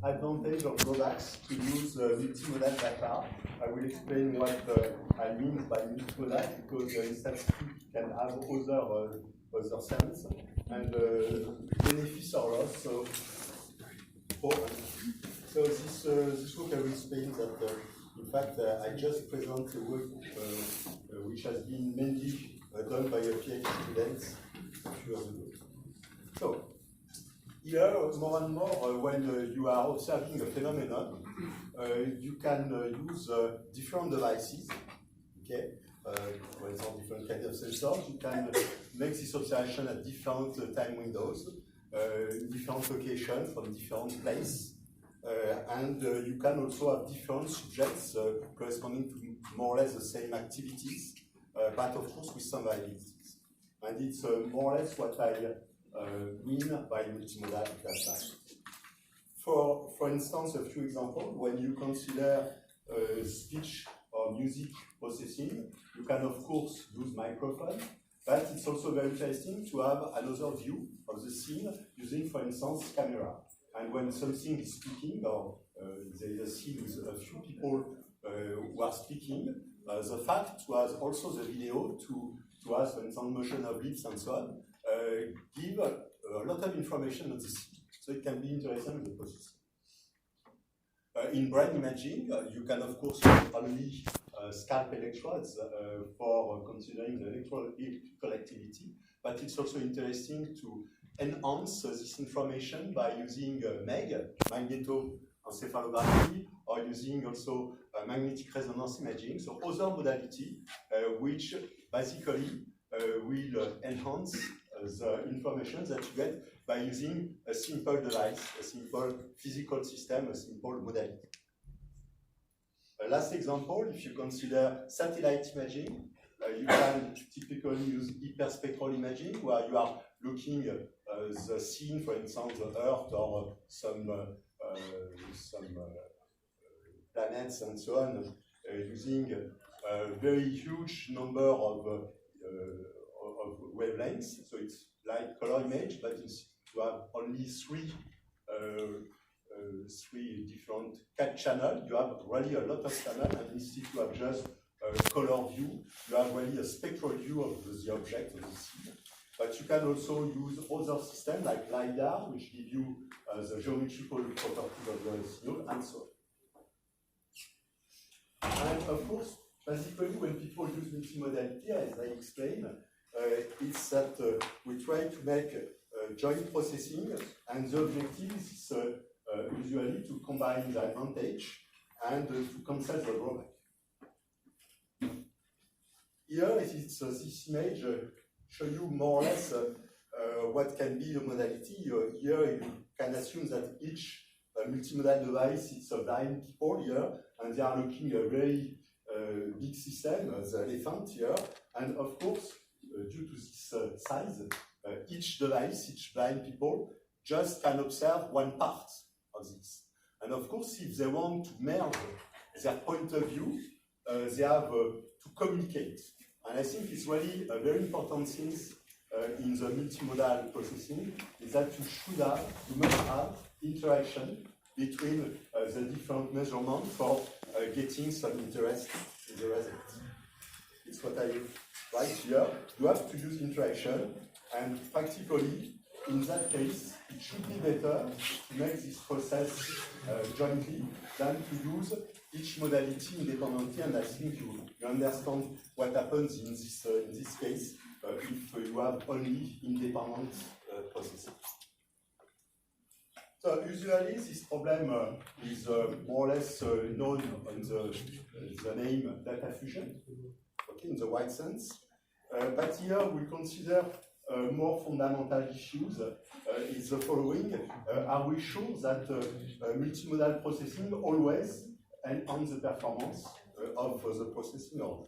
advantage of GOBACS to use multimodal data. I will explain what I mean by multimodal, because statistics can have other sense, and benefits or loss. So this work I will explain that in fact I just present a work which has been mainly done by a PhD student a few years ago. So here, more and more, when you are observing a phenomenon, you can use different devices. Okay, for example, different kinds of sensors. You can make this observation at different time windows, different locations from different places, and you can also have different subjects corresponding to more or less the same activities, but of course with some variabilities. And it's more or less what I mean by multimodal data. For instance, a few examples. When you consider speech or music processing, you can of course use microphone, but it's also very interesting to have another view of the scene using, for instance, camera. And when something is speaking, or there is a scene with a few people who are speaking, the fact was also the video to have, for instance, motion of lips and so on, give a lot of information on the scene. So it can be interesting in the process. In brain imaging, you can of course use only scalp electrodes for considering the electrical activity, but it's also interesting to enhance this information by using MEG, magnetoencephalography, or using also magnetic resonance imaging, so other modality which basically will enhance the information that you get by using a simple device, a simple physical system, a simple modality. Last example, if you consider satellite imaging, you can typically use hyperspectral imaging, where you are looking the scene, for instance, the Earth or some planets and so on, using a very huge number of wavelengths. So it's like color image, but you have only three different cat channels. You have really a lot of channels, and instead you have just a color view. You have really a spectral view of the object of the scene. But you can also use other systems like LiDAR, which give you the geometrical properties of the signal, and so on. And of course, basically, when people use multimodality, as I explained, it's that we try to make joint processing, and the objective is usually to combine the advantage and to cancel the drawback. Here, this image show you more or less what can be the modality. Here, you can assume that each multimodal device is blind people here, and they are looking at a very big system, the elephant here, and of course, due to this size, each device, each blind people, just can observe one part of this. And of course, if they want to merge their point of view, they have to communicate. And I think it's really a very important thing in the multimodal processing, is that you must have interaction between the different measurements for getting some interest in the result. It's what I write here. You have to use interaction, and practically, in that case, it should be better to make this process jointly than to use each modality independently. And I think you understand what happens in this case if you have only independent processing. So usually this problem is more or less known on the name data fusion, okay, in the wide sense. But here we consider more fundamental issues. Is the following: are we sure that multimodal processing always enhances the performance of the processing or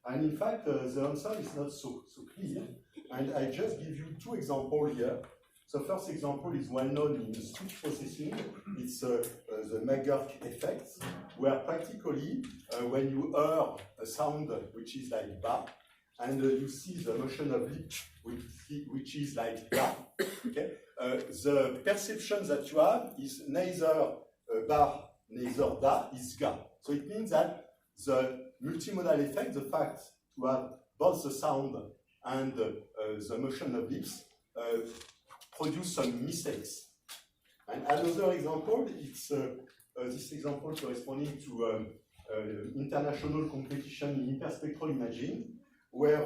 not? And in fact, the answer is not so clear. And I just give you two examples here. So first example is well known in speech processing. It's the McGurk effect, where practically when you hear a sound which is like ba, and you see the motion of lips which is like ba, okay? The perception that you have is neither bar neither da is ga. So it means that the multimodal effect, the fact to have both the sound and the motion of lips, produce some mistakes. And another example, it's this example corresponding to international competition in interspectral imaging, where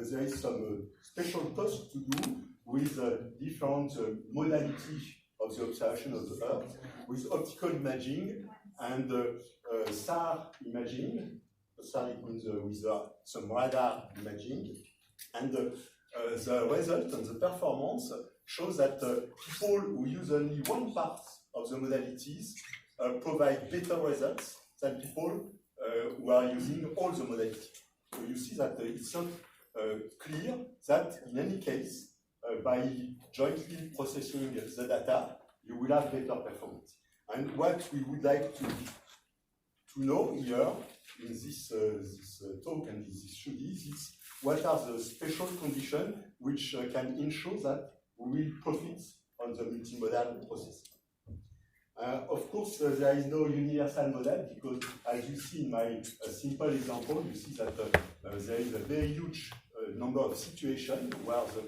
there is some special task to do with different modalities of the observation of the Earth, with optical imaging and SAR imaging. SAR means with some radar imaging, and the result and the performance shows that people who use only one part of the modalities provide better results than people who are using all the modalities. So you see that it's not clear that in any case, by jointly processing the data, you will have better performance. And what we would like to know here in this talk and this studies is what are the special conditions which can ensure that we will profit on the multimodal process. Of course, there is no universal model because, as you see in my simple example, you see that there is a very huge number of situations where the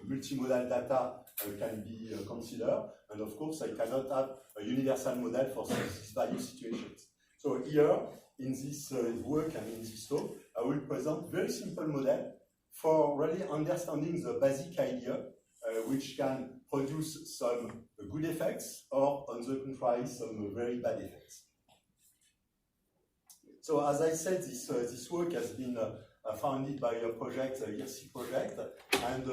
multimodal data can be considered, and of course, I cannot have a universal model for these various situations. So here, in this work and in this talk, I will present very simple model for really understanding the basic idea, which can produce some good effects or, on the contrary, some very bad effects. So, as I said, this work has been founded by a project, the IRC project, and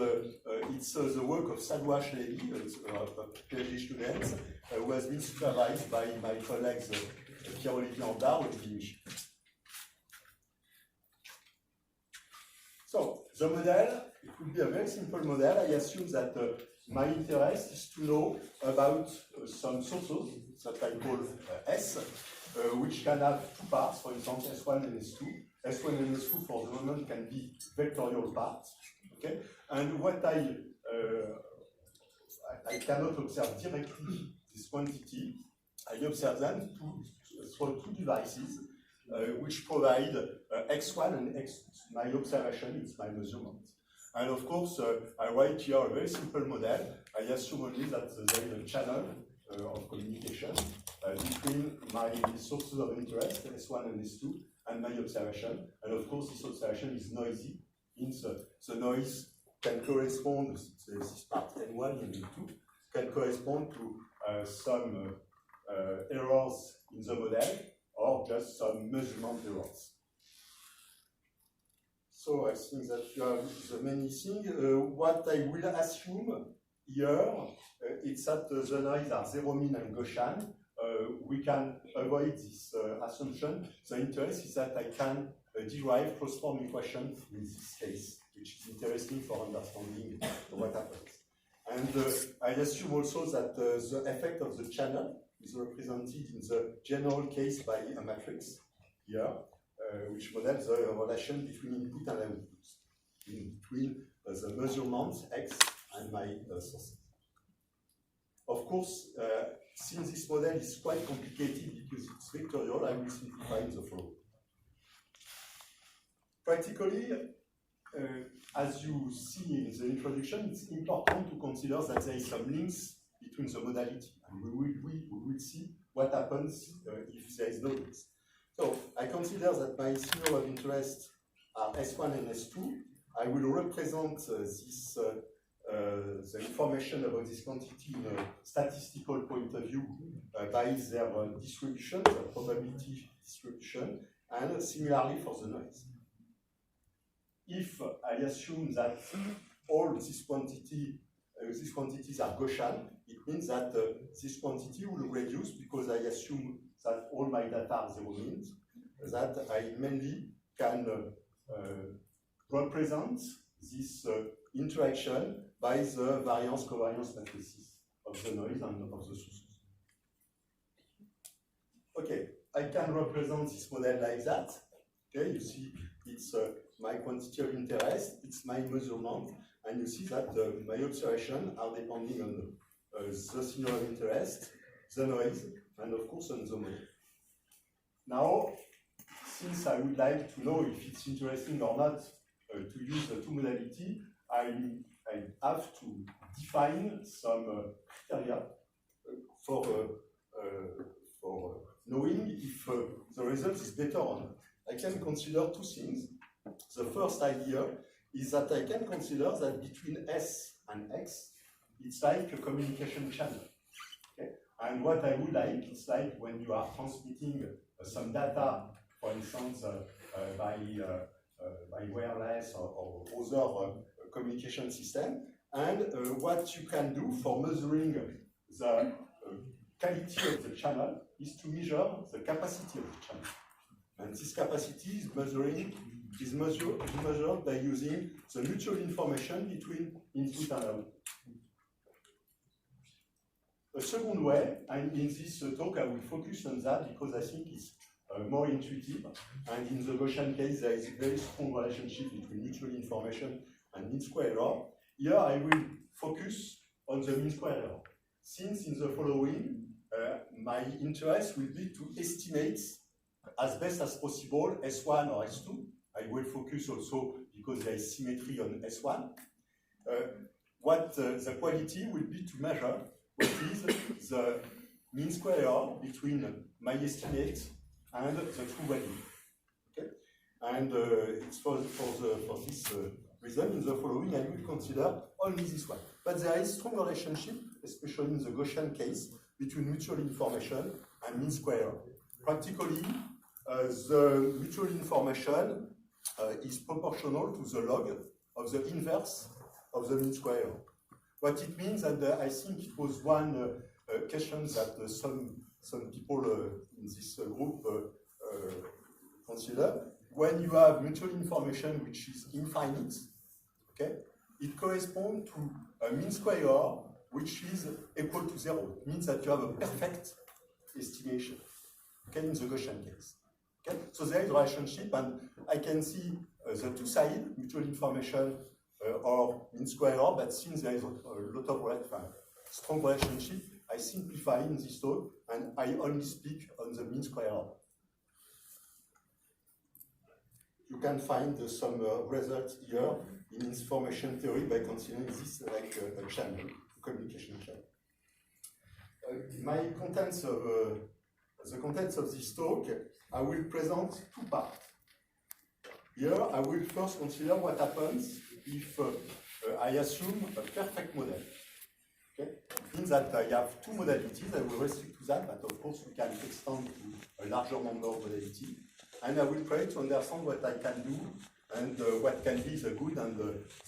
it's the work of Sadwash Levy, a PhD student, who has been supervised by my colleagues Pierre-Olivier Andard and Olivier Michel. So, the model, it will be a very simple model. I assume that my interest is to know about some sources that I call S, which can have two parts, for example, S1 and S2. S1 and S2 for the moment can be vectorial parts. Okay? And what I cannot observe directly this quantity, I observe them through two devices which provide X1 and X2. My observation is my measurement. And of course, I write here a very simple model. I assume only that there is a channel of communication between my sources of interest, S1 and S2, and my observation. And of course, this observation is noisy. Means the noise can correspond, this part N1 and N2, can correspond to some errors in the model or just some measurement errors. So I think that you have the many things. What I will assume here, it's that the noise are zero mean and Gaussian. We can avoid this assumption. The interest is that I can derive closed form equation in this case, which is interesting for understanding what happens. And I assume also that the effect of the channel is represented in the general case by a matrix here, which models the relation between input and output, between the measurements X and my sources. Of course, since this model is quite complicated because it's vectorial, I will simplify the flow. Practically, as you see in the introduction, it's important to consider that there is some links between the modality, and we will see what happens if there is no links. So I consider that my signal of interest are S1 and S2. I will represent this the information about this quantity in a statistical point of view by their distribution, their probability distribution, and similarly for the noise. If I assume that all these quantities are Gaussian, it means that this quantity will reduce because I assume that all my data are zero means, that I mainly can represent this interaction by the variance-covariance matrices of the noise and of the sources. Okay, I can represent this model like that. Okay, you see it's my quantity of interest, it's my measurement, and you see that my observations are depending on the signal of interest, the noise, and of course on the model. Now, since I would like to know if it's interesting or not to use the two modality, I have to define some criteria for knowing if the result is better or not. I can consider two things. The first idea is that I can consider that between S and X, it's like a communication channel. Okay? And what I would like is like when you are transmitting some data, for instance, by wireless or other communication system, and what you can do for measuring the quality of the channel is to measure the capacity of the channel. And this capacity is measured by using the mutual information between input and output. A second way, and in this talk I will focus on that because I think it's more intuitive, and in the Gaussian case there is a very strong relationship between mutual information and mean square error. Here I will focus on the mean square error, since in the following my interest will be to estimate as best as possible S1 or S2. I will focus also because there is symmetry on S1. What the quality will be to measure what is the mean square error between my estimate and the true value. Okay? And it's for this reason, in the following, I will consider only this one. But there is strong relationship, especially in the Gaussian case, between mutual information and mean square error. Practically, the mutual information is proportional to the log of the inverse of the mean square error. What it means, and I think it was one question that some people in this group consider. When you have mutual information which is infinite, okay, it corresponds to a mean square error which is equal to 0. It means that you have a perfect estimation, okay, in the Gaussian case. Okay? So there is a relationship, and I can see the two sides, mutual information or mean square error, but since there is a lot of strong relationship, I simplify in this talk, and I only speak on the mean square error. You can find some results here in information theory by considering this like a channel, communication channel. The contents of this talk, I will present two parts. Here, I will first consider what happens if I assume a perfect model. Okay? It means that I have two modalities. I will restrict to that, but of course we can extend to a larger number of modalities. And I will try to understand what I can do and what can be the good and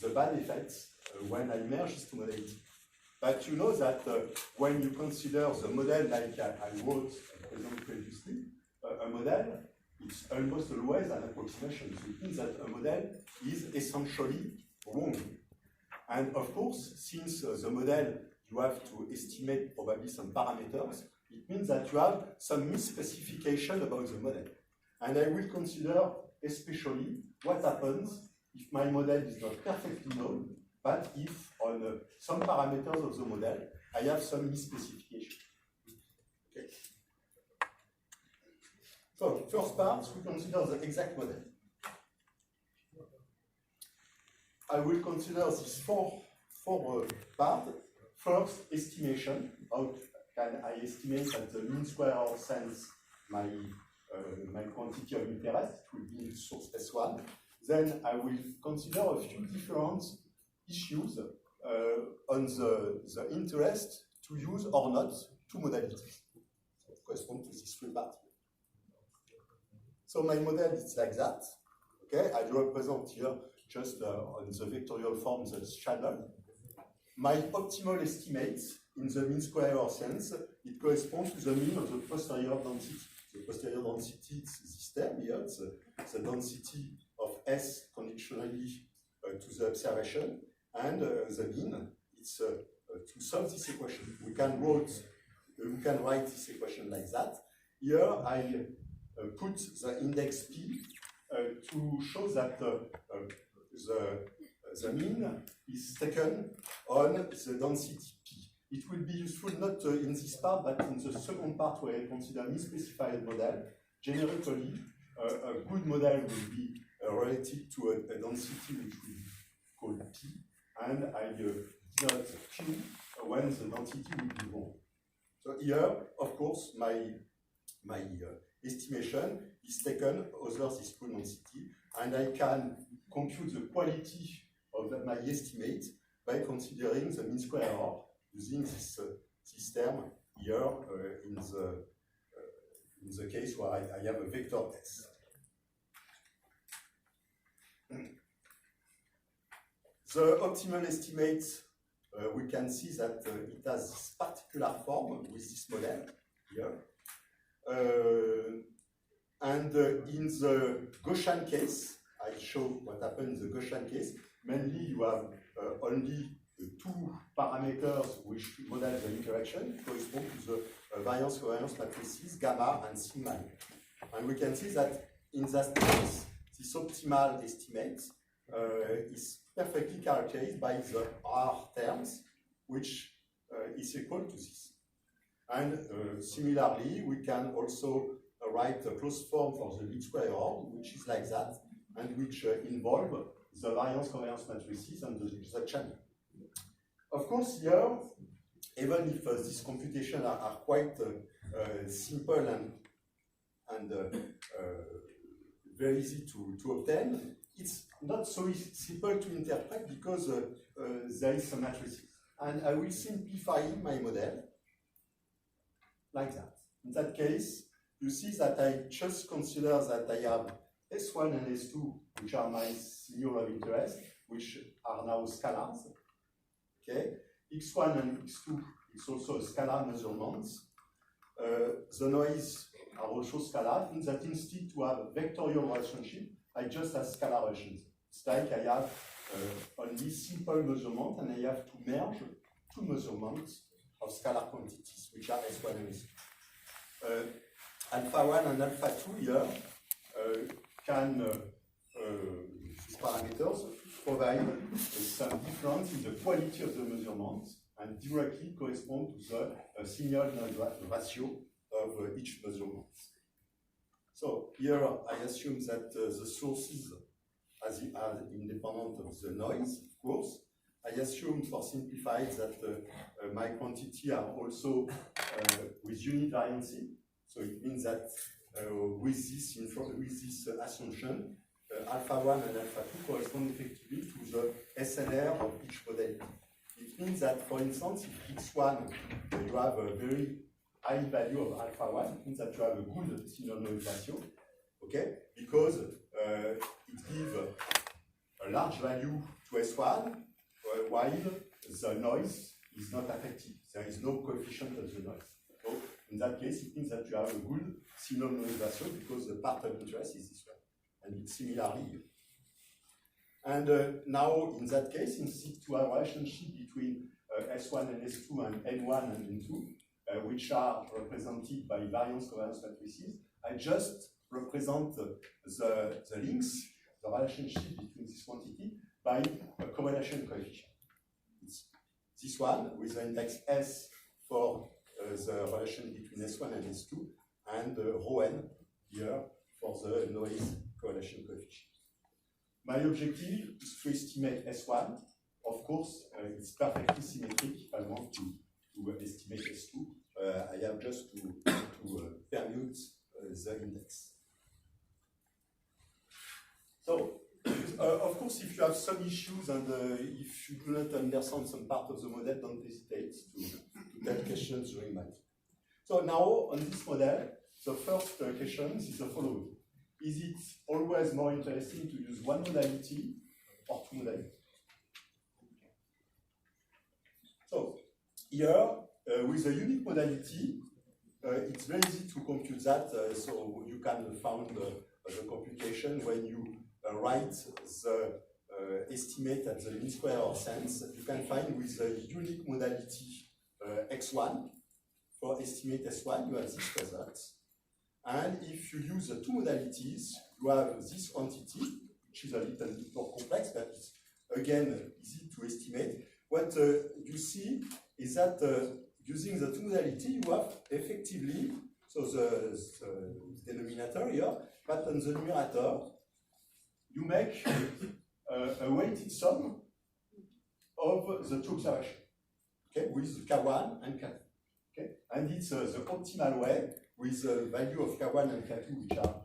the bad effects when I merge these two modalities. But you know that when you consider the model like I wrote previously, a model, it's almost always an approximation. So it means that a model is essentially wrong. And of course, since the model, you have to estimate probably some parameters, it means that you have some misspecification about the model. And I will consider especially what happens if my model is not perfectly known, but if on some parameters of the model, I have some misspecification. Okay. So, first part, we consider the exact model. I will consider these four parts. First, estimation. How can I estimate that the mean square error sends my quantity of interest? It will be in source S1. Then I will consider a few different issues on the interest to use or not two modalities. So it corresponds to these three parts. So my model is like that. Okay, I represent here just on the vectorial form this channel. My optimal estimate in the mean square error sense, it corresponds to the mean of the posterior density. The posterior density is this term here, it's the density of S conditionally to the observation, and the mean, it's to solve this equation. We can write this equation like that. Here I put the index P to show that the mean is taken on the density P. It will be useful not in this part, but in the second part where I consider misspecified model. Generically, a good model will be related to a density which will be called P, and I denote Q when the density will be wrong. So here, of course, my estimation is taken over this pool density, and I can compute the quality of my estimate by considering the mean square error using this term here in the case where I have a vector test. The optimal estimate, we can see that it has this particular form with this model here. And in the Gaussian case, I show what happened in the Gaussian case. Mainly, you have only two parameters which model the interaction, correspond to the variance-covariance matrices gamma and sigma. And we can see that in that case, this optimal estimate is perfectly characterized by the R terms, which is equal to this. And similarly, we can also write a closed form for the least square error, which is like that, and which involve the variance-covariance matrices and the channel. Of course, here, even if these computations are quite simple and very easy to obtain, it's not so simple to interpret because there is some matrices. And I will simplify my model like that. In that case, you see that I just consider that I have S1 and S2, which are my signal of interest, which are now scalars. Okay, X1 and X2 is also a scalar measurement. The noise are also scalar. It means that instead to have a vectorial relationship, I just have scalar relations. It's like I have only simple measurement, and I have to merge two measurements of scalar quantities, which are S1 and S2. Alpha 1 and alpha 2 here can, these parameters, provide some difference in the quality of the measurements and directly correspond to the signal-noise ratio of each measurement. So here I assume that the sources are independent of the noise, of course. I assume, for simplified, that my quantity are also with unit variancy. So it means that with this assumption, alpha 1 and alpha 2 correspond effectively to the SNR of each modality. It means that, for instance, if X1 you have a very high value of alpha 1, it means that you have a good signal-noise ratio, okay? Because it gives a large value to S1, while the noise is not affected. There is no coefficient of the noise. So in that case, it means that you have a good signal-noise ratio because the part of interest is this one. And it's similarly here. And now, in that case, instead to have a relationship between S1 and S2 and N1 and N2, which are represented by variance-covariance matrices, I just represent the links, the relationship between this quantity, by a correlation coefficient. It's this one with the index S for the relation between S1 and S2, and rho n here for the noise correlation coefficient. My objective is to estimate S1. Of course, it's perfectly symmetric if I want to estimate S2. I have just to permute the index. So, of course, if you have some issues and if you do not understand some part of the model, don't hesitate to take questions during math. So now, on this model, the first question is the following. Is it always more interesting to use one modality or two modalities? So, here, with a unique modality, it's very easy to compute that, so you can find the computation when you write the estimate at the mean square error sense. You can find with the unique modality x1 for estimate s1, you have this result. And if you use the two modalities, you have this quantity, which is a little bit more complex, but it's again easy to estimate. What you see is that using the two modality, you have effectively, so the denominator here, but on the numerator, you make a weighted sum of the two observations, okay, with K1 and K2. Okay? And it's the optimal way with the value of K1 and K2, which are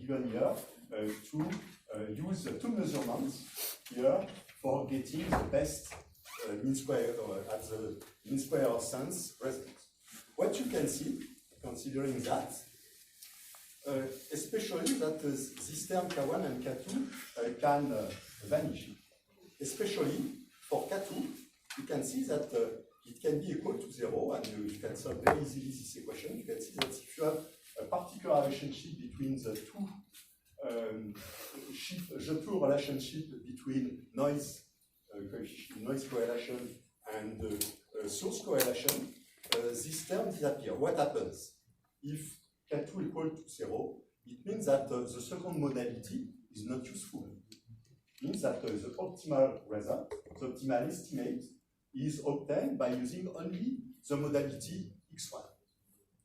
given here, to use the two measurements here for getting the best mean square at the mean square sense result. What you can see, considering that, especially that this term K1 and K2 can vanish. Especially for K2, you can see that it can be equal to 0, and you can solve very easily this equation. You can see that if you have a particular relationship between the two relationship between noise correlation and source correlation, this term disappears. What happens? If K2 equal to 0, it means that the second modality is not useful. It means that the optimal result, the optimal estimate, is obtained by using only the modality x1.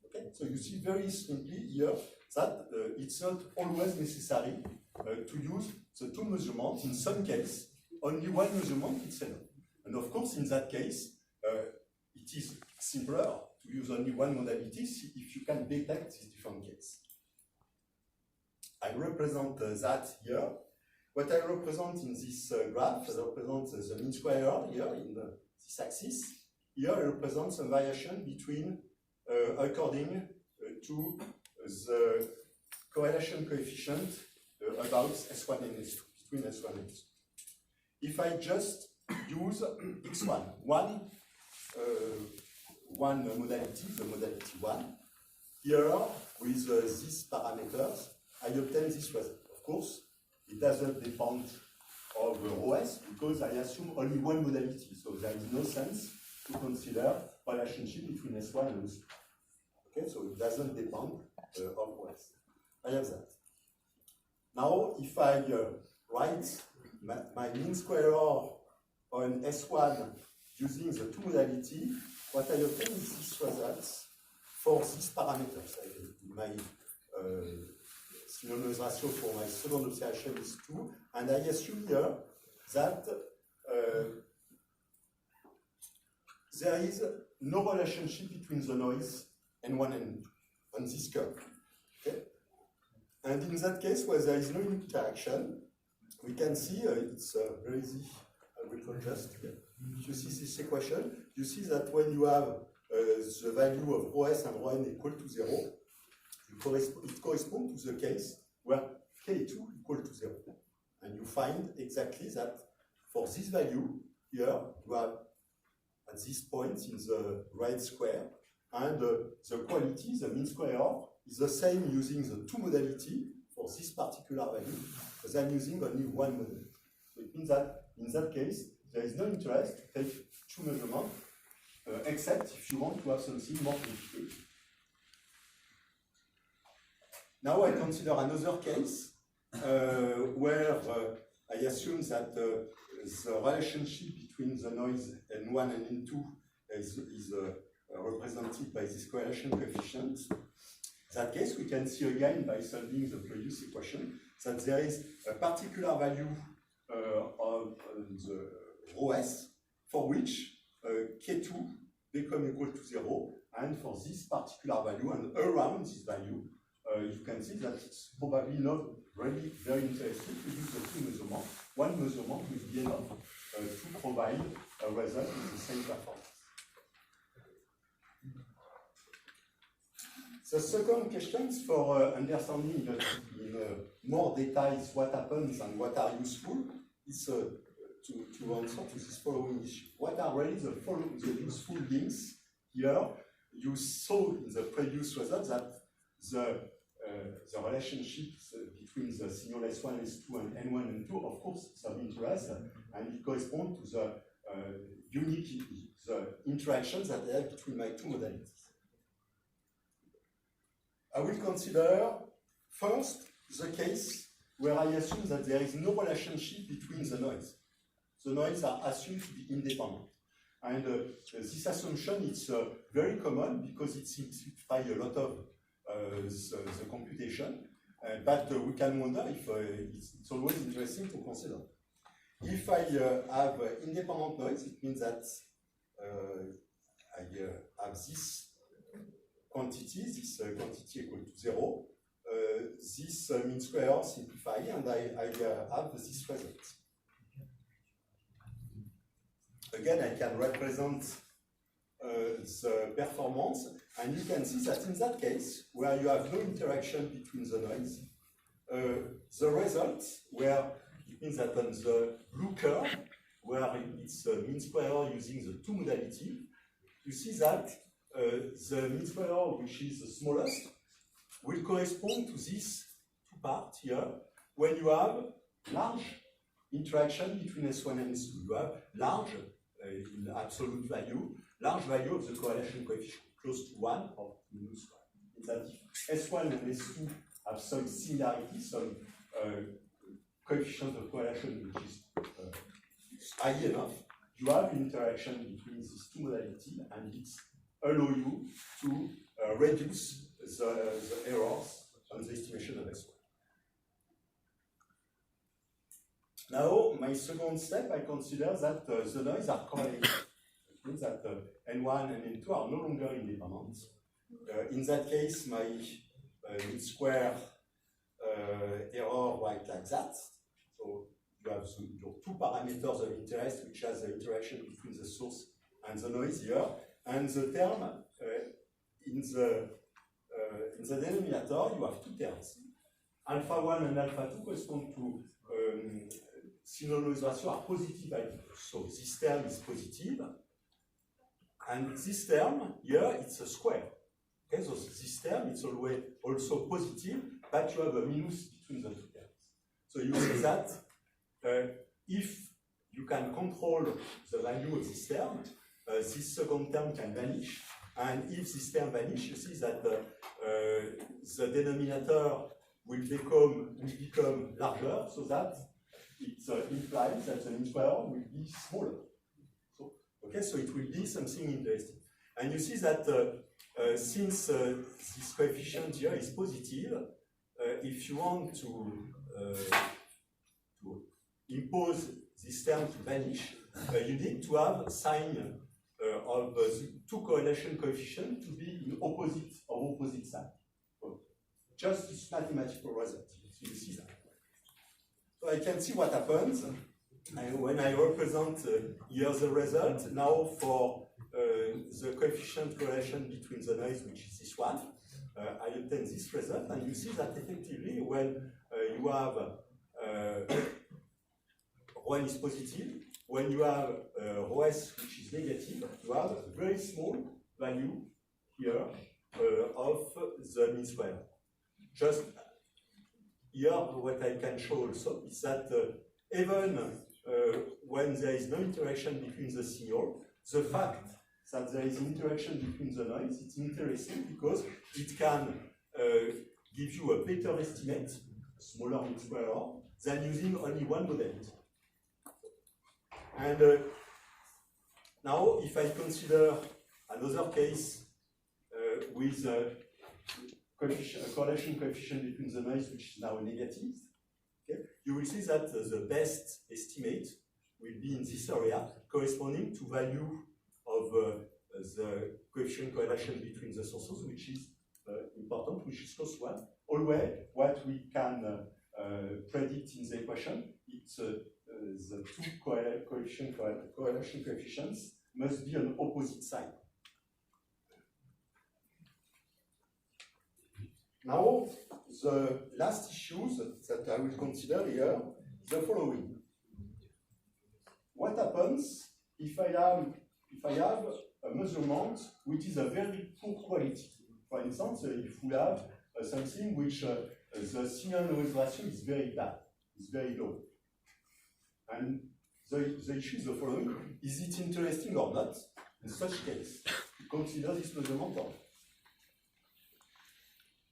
Okay? So you see very simply here that it's not always necessary to use the two measurements. In some cases, only one measurement is enough. And of course, in that case, it is simpler to use only one modality if you can detect these different cases. I represent that here. What I represent in this graph, I represent the mean square error here in this axis. Here I represent some variation between, according to the correlation coefficient about S1 and S2, between S1 and S2. If I just use x1, one modality, the modality 1, here with these parameters, I obtain this result. Of course, it doesn't depend of OS because I assume only one modality, so there is no sense to consider relationship between S1 and S2. Okay, so it doesn't depend of OS. I have that. Now, if I write my mean square error on S1 using the two modality, what I obtain is this results for these parameters. My signal noise ratio for my second observation is 2, and I assume here that there is no relationship between the noise and one and two on this curve. Okay? And in that case, where there is no interaction, we can see it's very easy. I will contrast here. If you see this equation, you see that when you have the value of OS and ρn equal to 0, it corresponds to the case where K2 equal to 0. And you find exactly that for this value here, you have at this point in the right square, and the quality, the mean square error, is the same using the two modality for this particular value than using only one model. So it means that in that case, there is no interest to take two measurements, except if you want to have something more complicated. Now I consider another case where I assume that the relationship between the noise N1 and N2 is represented by this correlation coefficient. In that case, we can see again by solving the previous equation that there is a particular value of the OS for which K2 become equal to 0, and for this particular value and around this value, you can see that it's probably not really very interesting to use the two measurements. One measurement will be enough to provide a result with the same performance. The second question is for understanding in more details what happens and what are useful is to answer to this following issue. What are really the useful links here? You saw in the previous result that the relationship between the signal S1, S2, and N1 and N2, of course, is of interest, and it corresponds to the interactions that I have between my two modalities. I will consider first the case where I assume that there is no relationship between the noise. The noise are assumed to be independent. And this assumption is very common because it simplifies a lot of the computation, but we can wonder if it's always interesting to consider. If I have independent noise, it means that I have this quantity equal to 0, this mean square simplify, and I have this result. Again, I can represent the performance, and you can see that in that case, where you have no interaction between the noise, the result, where it means that on the blue curve, where it's mean square using the 2 modality, you see that the mean square, which is the smallest, will correspond to this 2 parts here, when you have large interaction between S1 and S2. You have large, in absolute value, large value of the correlation coefficient, close to 1 or minus 1. It's that if S1 and S2 have some similarity, some coefficient of correlation which is high enough, you have an interaction between these 2 modalities, and it allows you to reduce the errors on the estimation of S1. Now, my second step, I consider that the noise are correlated. It means that N1 and N2 are no longer independent. In that case, my mean square error write like that. So you have your 2 parameters of interest, which has the interaction between the source and the noise here, and the term in the denominator you have 2 terms. Alpha 1 and alpha 2 correspond to signal noise ratio are positive values. So this term is positive, and this term here it's a square. Okay, so this term is always also positive, but you have a minus between the 2 terms. So you see that if you can control the value of this term, this second term can vanish, and if this term vanishes, you see that the denominator will become larger, so that it implies that the mean square will be smaller. So, okay, so it will be something interesting. And you see that since this coefficient here is positive, if you want to impose this term to vanish, you need to have sign of the 2 correlation coefficients to be in opposite side. So just this mathematical result. So you see that. So I can see what happens when I represent here the result. Now for the coefficient correlation between the noise, which is this one, I obtain this result, and you see that effectively when you have ρn is positive, when you have ρs which is negative, you have a very small value here of the mean square. Just here, what I can show also is that even when there is no interaction between the signal, the fact that there is an interaction between the noise, it's interesting because it can give you a better estimate, a smaller mean square error, than using only one modality. And now, if I consider another case with correlation coefficient between the noise, which is now negative, okay, you will see that the best estimate will be in this area, corresponding to value of the coefficient correlation between the sources, which is important, which is close to 1. Always, what we can predict in the equation, it's the 2 correlation coefficients must be on opposite side. Now, the last issues that I will consider here is the following. What happens if I have a measurement which is a very poor quality? For instance, if we have something which the signal noise ratio is very bad, is very low. And the issue is the following: is it interesting or not in such case to consider this measurement or not?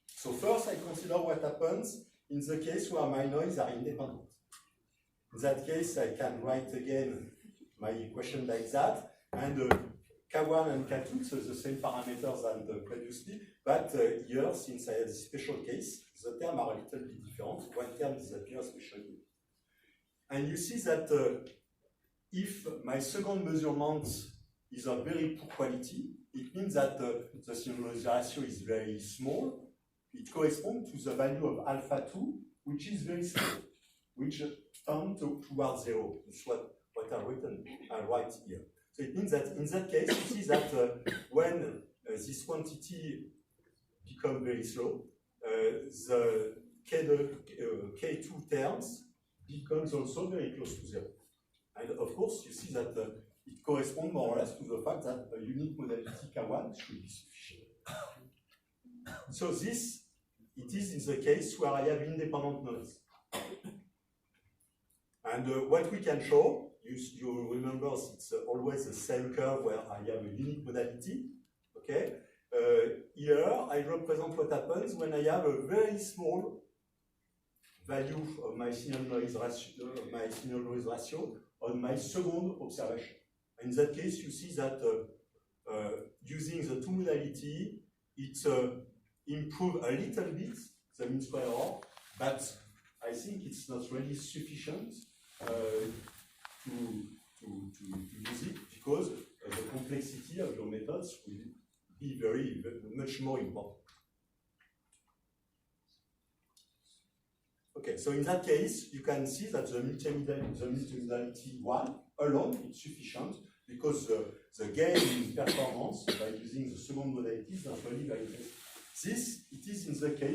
So first I consider what happens in the case where my noise are independent. In that case I can write again my equation like that, And K1 and K2, so the same parameters than previously, but here, since I have a special case, the terms are a little bit different. One term disappears especially. And you see that if my second measurement is of very poor quality, it means that the synchronize ratio is very small. It corresponds to the value of alpha 2, which is very small, which tend towards 0. That's what I've written right here. So it means that in that case, you see that when this quantity becomes very slow, the K2 terms becomes also very close to 0. And of course, you see that it corresponds more or less to the fact that a unique modality K1 should be sufficient. So this, it is in the case where I have independent noise. And what we can show, you remember it's always the same curve where I have a unique modality, okay? Here, I represent what happens when I have a very small value of my signal noise ratio, on my second observation. In that case, you see that using the two modality, it improves a little bit the mean square error, but I think it's not really sufficient to use it because the complexity of your methods will be very much more important. Okay, so in that case, you can see that the multimodality 1 alone is sufficient because the gain in performance by using the second modality is not really very good. This, it is in the case